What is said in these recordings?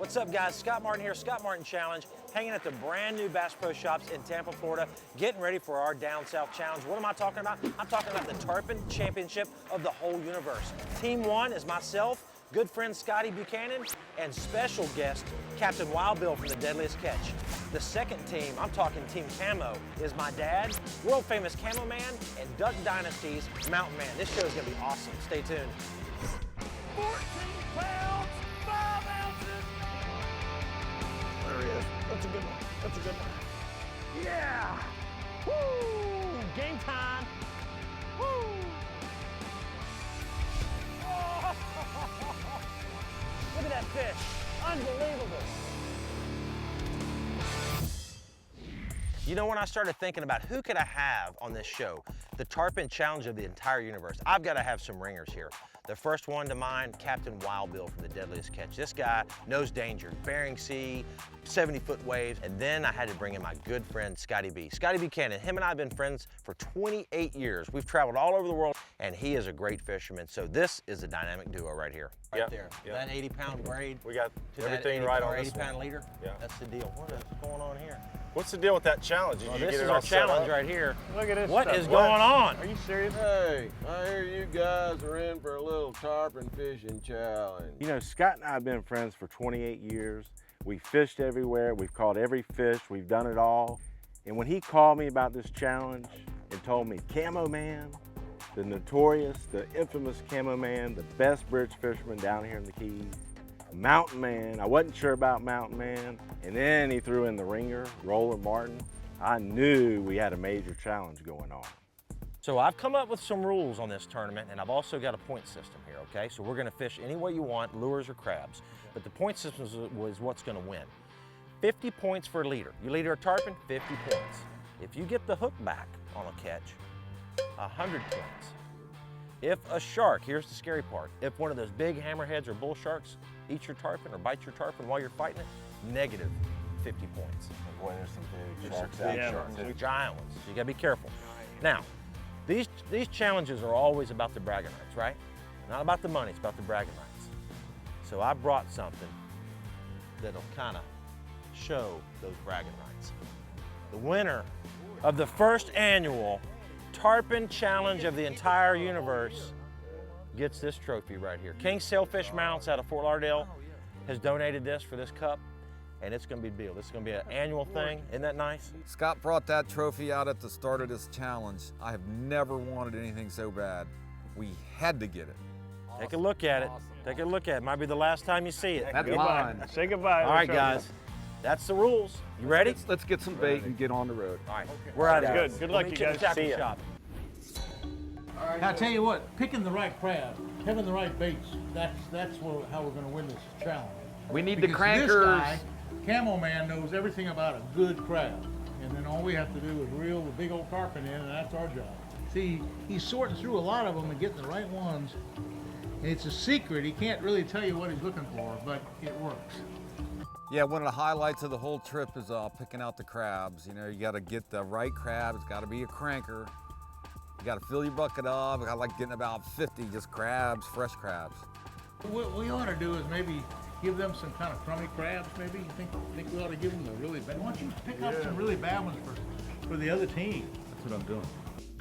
What's up, guys? Scott Martin here, Scott Martin Challenge, hanging at the brand new Bass Pro Shops in Tampa, Florida, getting ready for our Down South Challenge. What am I talking about? I'm talking about the Tarpon Championship of the whole universe. Team 1 is myself, good friend Scotty Buchanan, and special guest Captain Wild Bill from the Deadliest Catch. The second team, I'm talking Team Camo, is my dad, world famous Camo Man, and Duck Dynasty's Mountain Man. This show is gonna be awesome. Stay tuned. 14 pounds, 5 ounces. There he is. That's a good one. That's a good one. Yeah! Woo! Game time! Woo! Oh. Look at that fish. Unbelievable. You know, when I started thinking about who could I have on this show, the Tarpon Challenge of the entire universe, I've got to have some ringers here. The first one to mind, Captain Wild Bill from the Deadliest Catch. This guy knows danger, Bering Sea, 70-foot waves, and then I had to bring in my good friend, Scotty B. Scotty Buchanan, him and I have been friends for 28 years. We've traveled all over the world, and he is a great fisherman, so this is a dynamic duo right here. Right there. That 80-pound braid. We got to everything right on this 80-pound leader. Yeah. That's the deal. What is going on here? What's the deal with that challenge? Well, this is our challenge right here. Look at this What stuff. is going on? Are you serious? Hey, I hear you guys are in for a little tarpon fishing challenge. You know, Scott and I have been friends for 28 years. We fished everywhere. We've caught every fish. We've done it all. And when he called me about this challenge and told me, Camo Man, the notorious, the infamous Camo Man, the best bridge fisherman down here in the Keys, Mountain Man, I wasn't sure about Mountain Man. And then he threw in the ringer, Roland Martin. I knew we had a major challenge going on. So I've come up with some rules on this tournament, and I've also got a point system here, okay? So we're gonna fish any way you want, lures or crabs, but the point system was what's gonna win. 50 points for a leader. You leader a tarpon, 50 points. If you get the hook back on a catch, 100 points. If a shark, here's the scary part, if one of those big hammerheads or bull sharks eats your tarpon or bites your tarpon while you're fighting it, negative 50 points. Boy, there's some big There's sharks some out big there. sharks, there's giant ones. So you gotta be careful. Now, these challenges are always about the bragging rights, right? Not about the money, it's about the bragging rights. So I brought something that'll kind of show those bragging rights. The winner of the first annual Tarpon Challenge of the entire universe gets this trophy right here. King Sailfish Mounts out of Fort Lauderdale has donated this for this cup, and it's gonna be a deal. This is gonna be an annual thing. Isn't that nice? Scott brought that trophy out at the start of this challenge. I have never wanted anything so bad. We had to get it. Take a look at it. Take a look at it. Might be the last time you see it. That's Goodbye. mine. Say goodbye. All right, guys. That's the rules. You ready? Let's get some bait and get on the road. All right. We're out of here. Good. Good luck, you guys. See ya. Shop. Now, I tell you what, picking the right crab, having the right baits, that's how we're going to win this challenge. We need Because the crankers. This guy, Camo Man, knows everything about a good crab. And then all we have to do is reel the big old tarpon in, and that's our job. See, he's sorting through a lot of them and getting the right ones. And it's a secret. He can't really tell you what he's looking for, but it works. Yeah, one of the highlights of the whole trip is picking out the crabs. You know, you got to get the right crab. It's got to be a cranker. You got to fill your bucket up. I like getting about 50 just crabs, fresh crabs. What we ought to do is maybe give them some kind of crummy crabs, maybe? You think we ought to give them the really bad? Why don't you pick up some really bad ones for the other team? That's what I'm doing.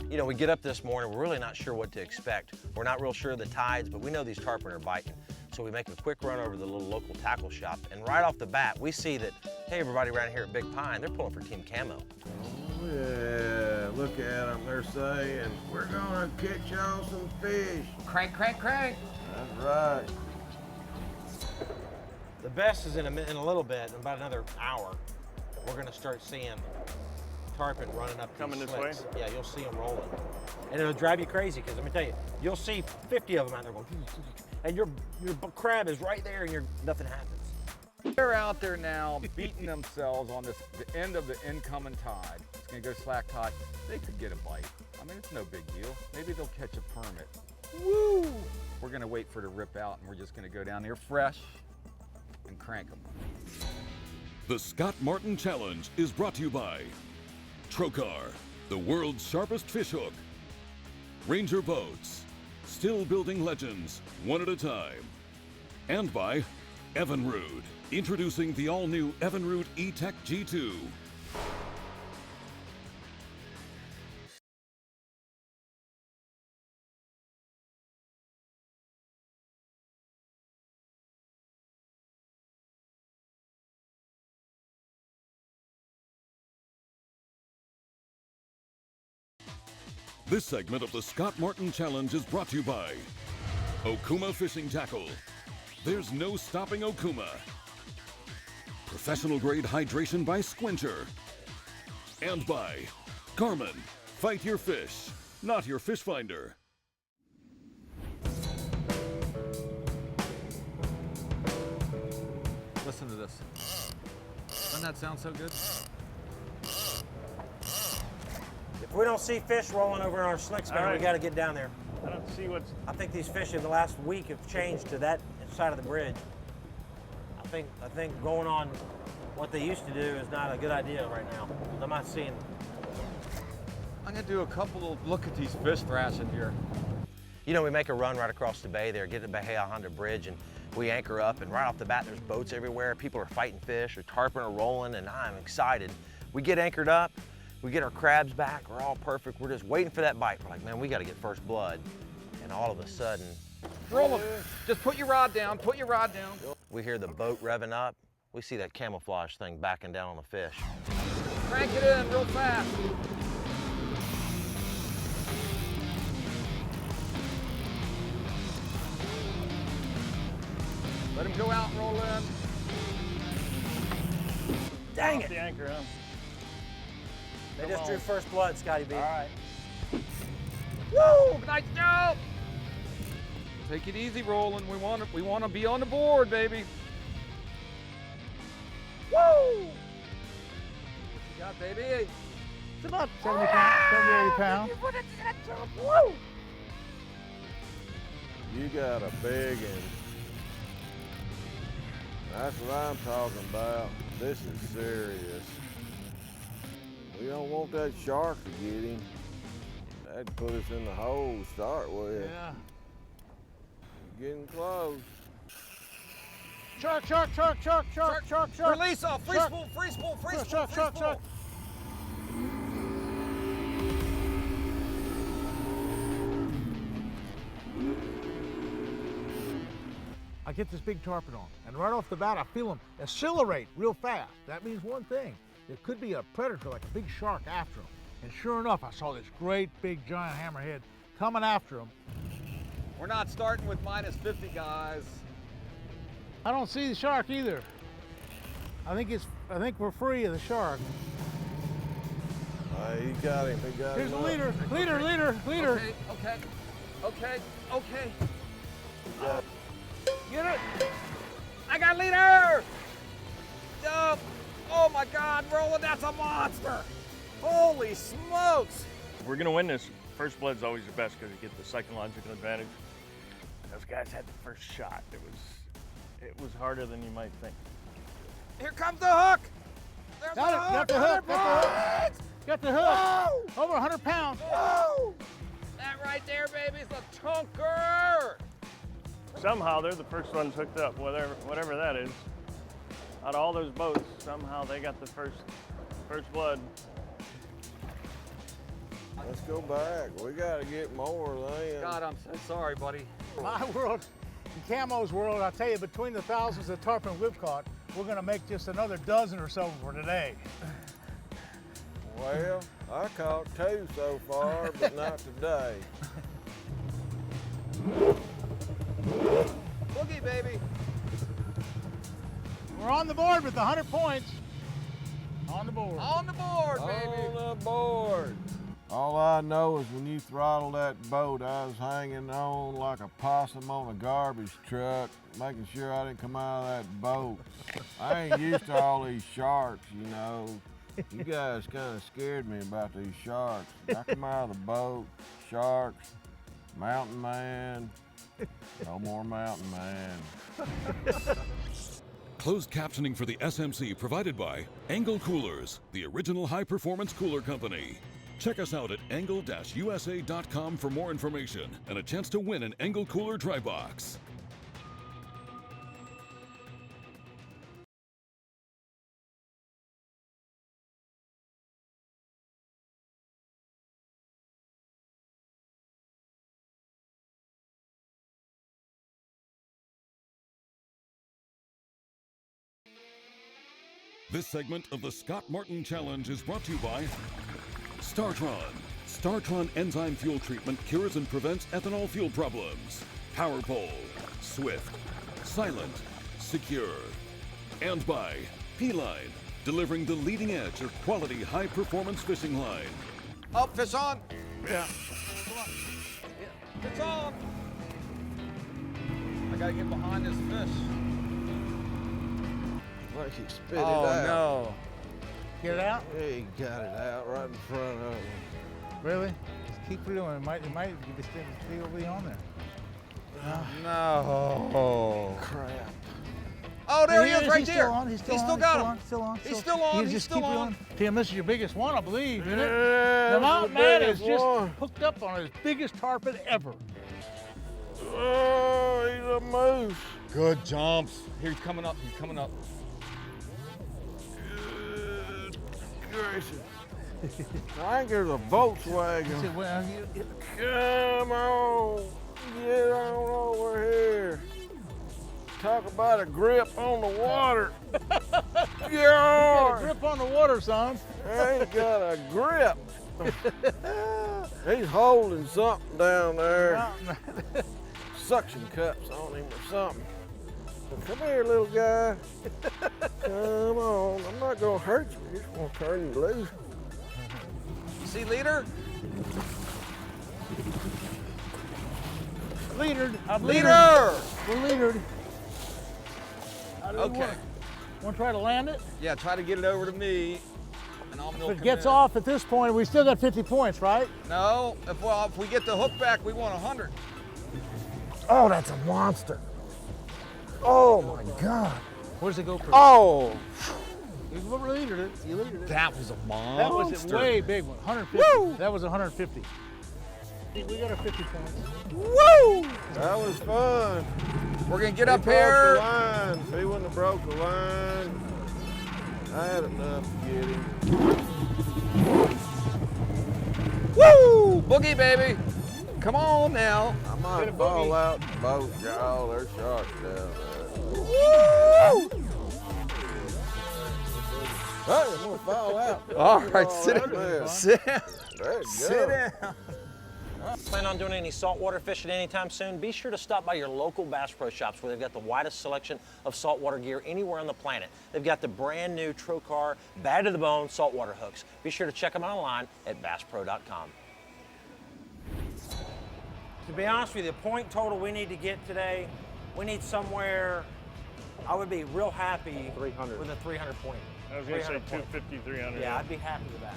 You know, we get up this morning, we're really not sure what to expect. We're not real sure of the tides, but we know these tarpon are biting. So we make a quick run over to the little local tackle shop, and right off the bat, we see that, hey, everybody around here at Big Pine, they're pulling for Team Camo. Oh, yeah, look at them. They're saying, we're gonna catch y'all some fish. Crank, crank, crank. That's right. The best is in a little bit, in about another hour, we're gonna start seeing tarpon running up Coming these this way? slicks. Yeah, you'll see them rolling. And it'll drive you crazy, because let me tell you, you'll see 50 of them out there going, and your crab is right there and nothing happens. They're out there now beating themselves on the end of the incoming tide. It's gonna go slack tide. They could get a bite. I mean, it's no big deal. Maybe they'll catch a permit. Woo! We're gonna wait for it to rip out, and we're just gonna go down there fresh and crank them. The Scott Martin Challenge is brought to you by Trocar, the world's sharpest fish hook, Ranger Boats, still building legends one at a time, and by Evinrude. Introducing the all-new Evinrude E-Tech G2. This segment of the Scott Martin Challenge is brought to you by Okuma Fishing Tackle. There's no stopping Okuma. Professional grade hydration by Squincher. And by Garmin. Fight your fish, not your fish finder. Listen to this. Doesn't that sound so good? If we don't see fish rolling over in our slicks, man, All right. we got to get down there. I don't see what's. I think these fish in the last week have changed to that side of the bridge. I think going on what they used to do is not a good idea right now. I'm not seeing them. I'm gonna do a couple of look at these fish thrashing here. You know, we make a run right across the bay there, get to Bahia Honda Bridge, and we anchor up, and right off the bat, there's boats everywhere. People are fighting fish, or tarpon are rolling, and I'm excited. We get anchored up, we get our crabs back, we're all perfect. We're just waiting for that bite. We're like, man, we gotta get first blood. And all of a sudden, Roll them. Just put your rod down, put your rod down. we hear the boat revving up. We see that camouflage thing backing down on the fish. Crank it in real fast. Let him go out and roll in. Dang Off it! the anchor, huh? They just drew first blood, Scotty B. All right. Woo! Nice job! Take it easy, Roland. We want to be on the board, baby. Woo! What you got, baby? It's about 70 pounds, 70, 80 pounds. Woo! You got a big one. That's what I'm talking about. This is serious. We don't want that shark to get him. That'd put us in the hole to start with. Yeah. Getting close. Shark, shark, shark, shark, shark, shark, shark. Release off. Free Shark. spool, free spool, free spool, Shark, free shark, spool. shark. I get this big tarpon on, and right off the bat, I feel him accelerate real fast. That means one thing. There could be a predator, like a big shark, after him. And sure enough, I saw this great big giant hammerhead coming after him. We're not starting with minus 50, guys. I don't see the shark either. I think we're free of the shark. He got him. He got Here's him. the leader. Leader. Okay. Get it. I got leader! Oh my God, Roland, that's a monster! Holy smokes! If we're gonna win this, first blood's always the best because you get the psychological advantage. Those guys had the first shot. It was harder than you might think. Here comes the hook! There's Got the hook. Got the hook. Over 100 pounds. Whoa! That right there, baby, is a chunker! Somehow they're the first ones hooked up, whatever that is. Out of all those boats, somehow they got the first blood. Let's go back. We got to get more then. God, I'm so sorry, buddy. My world, in Camo's world, I tell you, between the thousands of tarpon we've caught, we're gonna make just another dozen or so for today. Well, I caught 2 so far, but not today. Boogie, baby. We're on the board with 100 points. On the board. On the board, baby. On the board. All I know is when you throttled that boat, I was hanging on like a possum on a garbage truck, making sure I didn't come out of that boat. I ain't used to all these sharks, you know. You guys kind of scared me about these sharks. I come out of the boat, sharks, mountain man, no more mountain man. Closed captioning for the SMC provided by Angle Coolers, the original high-performance cooler company. Check us out at angle-usa.com for more information and a chance to win an Angle Cooler dry box. This segment of the Scott Martin Challenge is brought to you by Startron. Startron enzyme fuel treatment cures and prevents ethanol fuel problems. Power Pole, swift, silent, secure. And by P-Line, delivering the leading edge of quality high-performance fishing line. Up, fish on. Yeah. Come on. Yeah, fish on. I gotta get behind this fish. Like he spit Oh, it out. no. Get it out? Yeah, he got it out right in front of him. Really? Just keep doing it. It might be still be on there. No. Crap. Oh, there he Here is right he's there. Still on. He's still on. got him. He's still on. He's still on. You He's just still keep on. doing. Tim, this is your biggest one, I believe, isn't it? Yeah, The this mountain is the man is biggest just one. hooked up on his biggest tarpon ever. Oh, he's a moose. Good jumps. Here, he's coming up. He's coming up. Good gracious. I think there's a Volkswagen. He said, well, Come on. Get on over here. Talk about a grip on the water. get a Yeah. grip on the water, son. Ain't got a grip. He's holding something down there. Suction cups on him or something. Come here, little guy. Come on. I'm not gonna hurt you. I just gonna turn you loose. You see leader? Leadered. I'm Leader! We're leadered. How do we Okay. work? Want to try to land it? Yeah, try to get it over to me, and I'll milk If it him gets in. off at this point, we still got 50 points, right? No, if we get the hook back, we want 100. Oh, that's a monster. Oh my God. Where's the GoPro? Oh. You leadered it. You leadered it. That was a That was a monster. way big one. 150. Woo! That was 150. We got our 50 points. Woo! That was fun. We're gonna get He up broke here. the line. If he wouldn't have broke the line, I had enough to get him. Woo! Boogie, baby. Come on now. I might fall out the boat, y'all. There's sharks down there. Woo! Hey, I'm gonna fall out. All right, sit There down. you Sit go. down. Plan on doing any saltwater fishing anytime soon? Be sure to stop by your local Bass Pro Shops where they've got the widest selection of saltwater gear anywhere on the planet. They've got the brand new Trocar bad to the bone saltwater hooks. Be sure to check them out online at BassPro.com. To be honest with you, the point total we need to get today, we need somewhere, I would be real happy 300. with a 300 point. I was gonna say 300 point. 250, 300. Yeah, I'd be happy with that.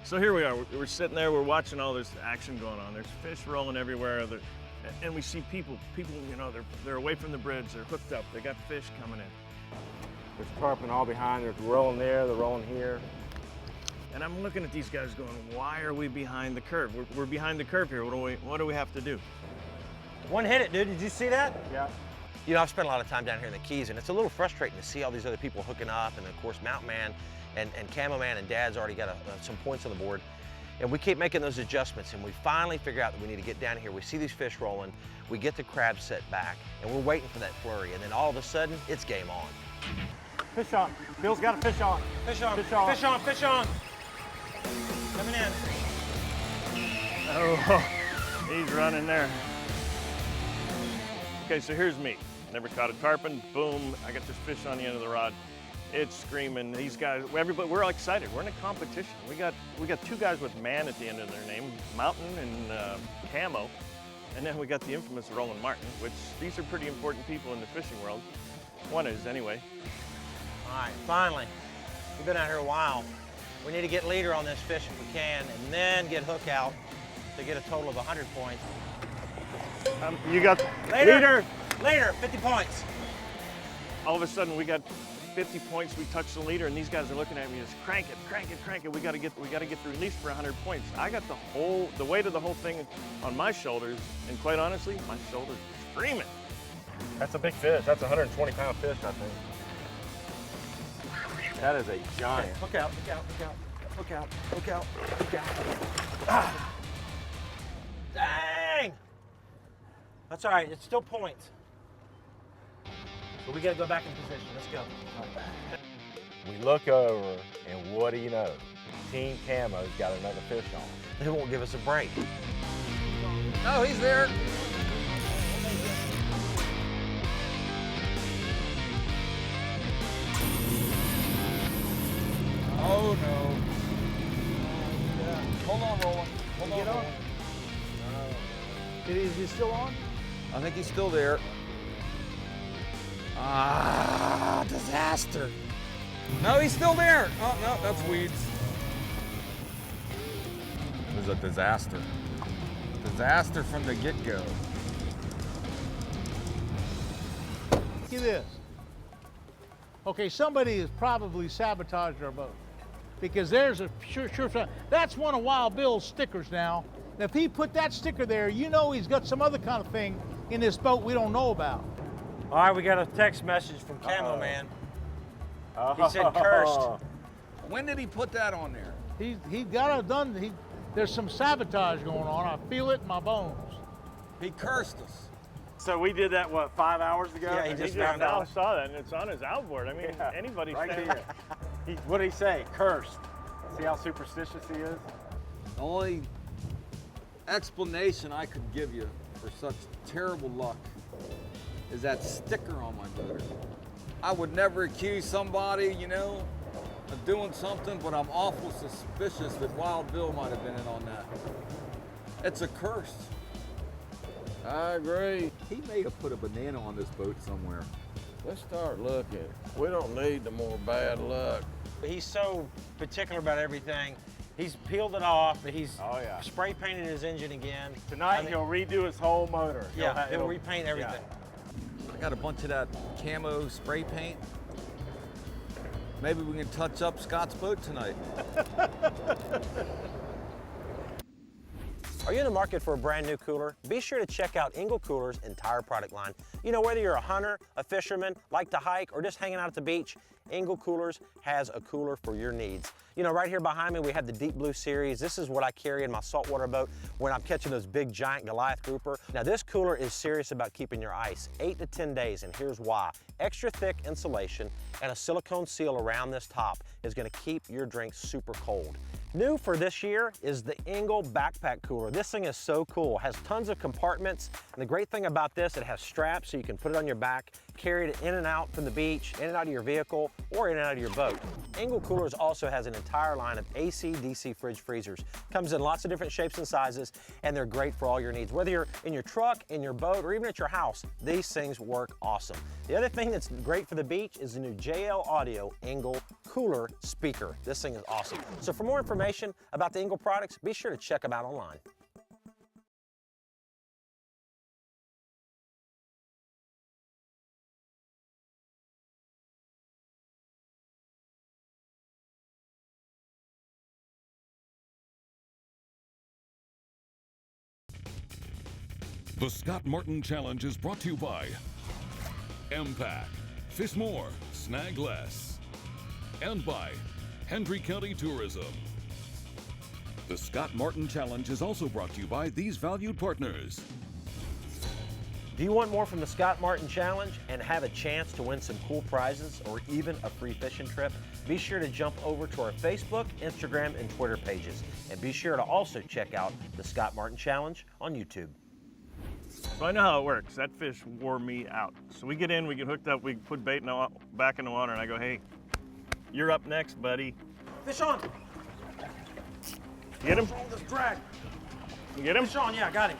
So here we are. We're sitting there. We're watching all this action going on. There's fish rolling everywhere. And we see people. You know, they're away from the bridge. They're hooked up. They got fish coming in. There's tarpon all behind. There's rolling there, they're rolling here. And I'm looking at these guys going, why are we behind the curve? We're behind the curve here. What do we have to do? One hit it, dude. Did you see that? Yeah. You know, I've spent a lot of time down here in the Keys, and it's a little frustrating to see all these other people hooking up, and of course, Mountain Man and Camo Man and Dad's already got some points on the board. And we keep making those adjustments, and we finally figure out that we need to get down here. We see these fish rolling, we get the crab set back, and we're waiting for that flurry, and then all of a sudden, it's game on. Fish on. Bill's got a fish on. Fish on, Fish on. fish on, fish on. Coming in. Oh, he's running there. Okay, so here's me. Never caught a tarpon. Boom, I got this fish on the end of the rod. It's screaming. These guys, everybody, we're all excited. We're in a competition. We got two guys with Man at the end of their name, Mountain and Camo, and then we got the infamous Roland Martin, which these are pretty important people in the fishing world. One is anyway. All right, finally. We've been out here a while. We need to get leader on this fish if we can, and then get hook out to get a total of 100 points. You got Leader, 50 points. all of a sudden we got 50 points. We touched the leader, and these guys are looking at me just crank it, crank it, crank it. We got to get through at least for 100 points. I got the weight of the whole thing on my shoulders, and quite honestly, my shoulders are screaming. That's a big fish. That's a 120-pound fish, I think. That is a giant. Look out, look out, look out, look out, look out, look out. Ah. Dang! That's all right, it's still points. But we gotta go back in position, let's go. We look over, and what do you know? Team Camo's got another fish on. They won't give us a break. Oh, he's there. Oh no. Hold on, Roland. Hold on. Get on. Is he still on? I think he's still there. Ah, disaster. No, he's still there. Oh, no, that's weeds. It was a disaster. Disaster from the get-go. Look at this. Okay, somebody has probably sabotaged our boat because there's a sure. That's one of Wild Bill's stickers now. And if he put that sticker there, you know he's got some other kind of thing in this boat we don't know about. All right, we got a text message from Camo Man. He said cursed. When did he put that on there? He got it done. There's some sabotage going on. I feel it in my bones. He cursed us. So we did that, what, 5 hours ago? Yeah, he just found now out. saw that, and it's on his outboard. I mean, Yeah, anybody right saying here. What did he say? Cursed. See how superstitious he is? The only explanation I could give you for such terrible luck is that sticker on my motor. I would never accuse somebody, you know, of doing something, but I'm awful suspicious that Wild Bill might have been in on that. It's a curse. I agree. He may have put a banana on this boat somewhere. Let's start looking. We don't need the more bad luck. He's so particular about everything. He's peeled it off, but he's Oh, yeah. spray painted his engine again. Tonight, I mean, he'll redo his whole motor. Yeah, he'll repaint everything. I got a bunch of that camo spray paint. Maybe we can touch up Scott's boat tonight. Are you in the market for a brand new cooler? Be sure to check out Engel Cooler's entire product line. You know, whether you're a hunter, a fisherman, like to hike, or just hanging out at the beach, Engel Coolers has a cooler for your needs. You know, right here behind me, we have the Deep Blue Series. This is what I carry in my saltwater boat when I'm catching those big, giant Goliath grouper. Now, this cooler is serious about keeping your ice 8 to 10 days, and here's why. Extra thick insulation and a silicone seal around this top is gonna keep your drink super cold. New for this year is the Engel Backpack Cooler. This thing is so cool. It has tons of compartments, and the great thing about this, it has straps so you can put it on your back, carry it in and out from the beach, in and out of your vehicle, or in and out of your boat. Engel Coolers also has an entire line of AC, DC fridge freezers. Comes in lots of different shapes and sizes, and they're great for all your needs. Whether you're in your truck, in your boat, or even at your house, these things work awesome. The other thing that's great for the beach is the new JL Audio Engel Cooler speaker. This thing is awesome. So for more information about the Engel products, be sure to check them out online. The Scott Martin Challenge is brought to you by MPAC, Fish More, Snag Less, and by Hendry County Tourism. The Scott Martin Challenge is also brought to you by these valued partners. Do you want more from the Scott Martin Challenge and have a chance to win some cool prizes or even a free fishing trip? Be sure to jump over to our Facebook, Instagram, and Twitter pages. And be sure to also check out the Scott Martin Challenge on YouTube. So I know how it works. That fish wore me out. So we get in, we get hooked up, we put bait back in the water, and I go, hey, you're up next, buddy. Fish on! Get him? Control this drag. You get him? Fish on, yeah, I got him.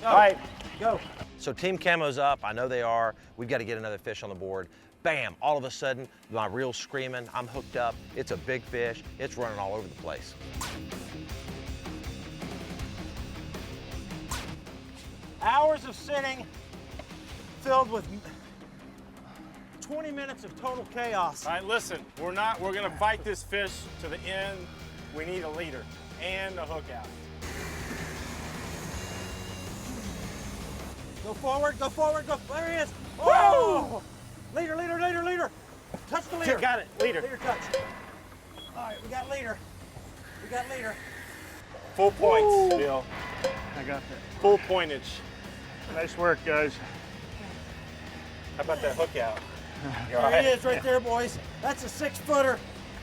Go. All right. Go. So Team Camo's up, I know they are. We've got to get another fish on the board. Bam, all of a sudden, my reel's screaming, I'm hooked up, it's a big fish, it's running all over the place. Hours of sitting filled with 20 minutes of total chaos. All right, listen, we're gonna fight this fish to the end. We need a leader and a hook out. Go forward, go forward, go, there he is. Oh! Leader, leader, leader, leader. Touch the leader. Got it, leader. Leader touch. All right, we got leader. We got leader. Full points, Bill. I got that. Full pointage. Nice work, guys. How about that hook out? There he is right there, boys. That's a 6-footer.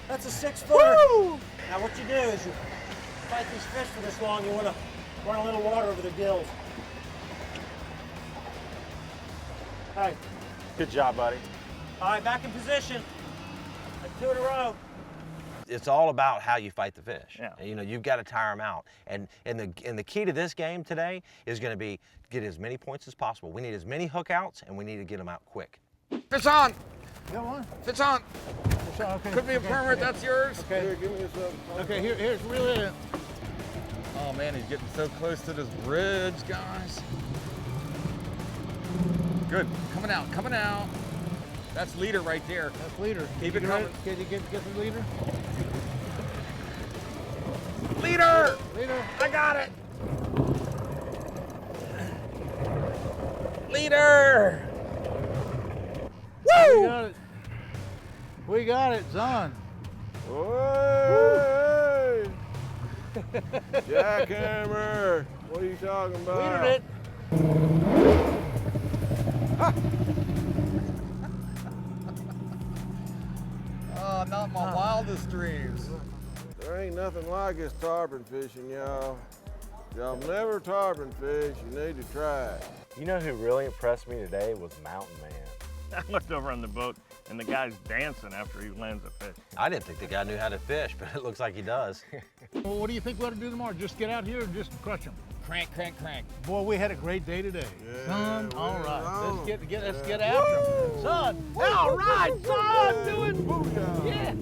That's a 6-footer. Now what you do is you fight these fish for this long, you want to run a little water over the gills. Hey. Good job, buddy. All right, back in position. Like 2 in a row. It's all about how you fight the fish. Yeah. You know, you've got to tire them out. And the key to this game today is going to be get as many points as possible. We need as many hook outs, and we need to get them out quick. Fish on! Got one? Fish on! Fish on, okay. Could be a permit, that's yours. Okay. Here, give me something. Okay, here's really it. Oh man, he's getting so close to this bridge, guys. Good, coming out, coming out. That's leader right there. That's leader. Keep Did it you coming. Can you get the leader? Leader! Leader. I got it! Leader! We Woo! got it. We got it, son. Hey! Jackhammer! What are you talking about? Leadered it. Oh, not my wildest dreams. There ain't nothing like this tarpon fishing, y'all. Y'all never tarpon fish, you need to try it. You know who really impressed me today was Mountain Man. I looked over on the boat and the guy's dancing after he lands a fish. I didn't think the guy knew how to fish, but it looks like he does. Well, what do you think we ought to do tomorrow? Just get out here and just crush them. Crank, crank, crank. Boy, we had a great day today. Son, we all right. on. Let's get after them. Son, all right, son, do it. Yeah.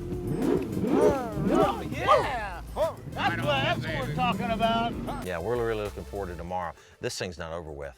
Oh, yeah. That's what we're talking about. Yeah, we're really looking forward to tomorrow. This thing's not over with.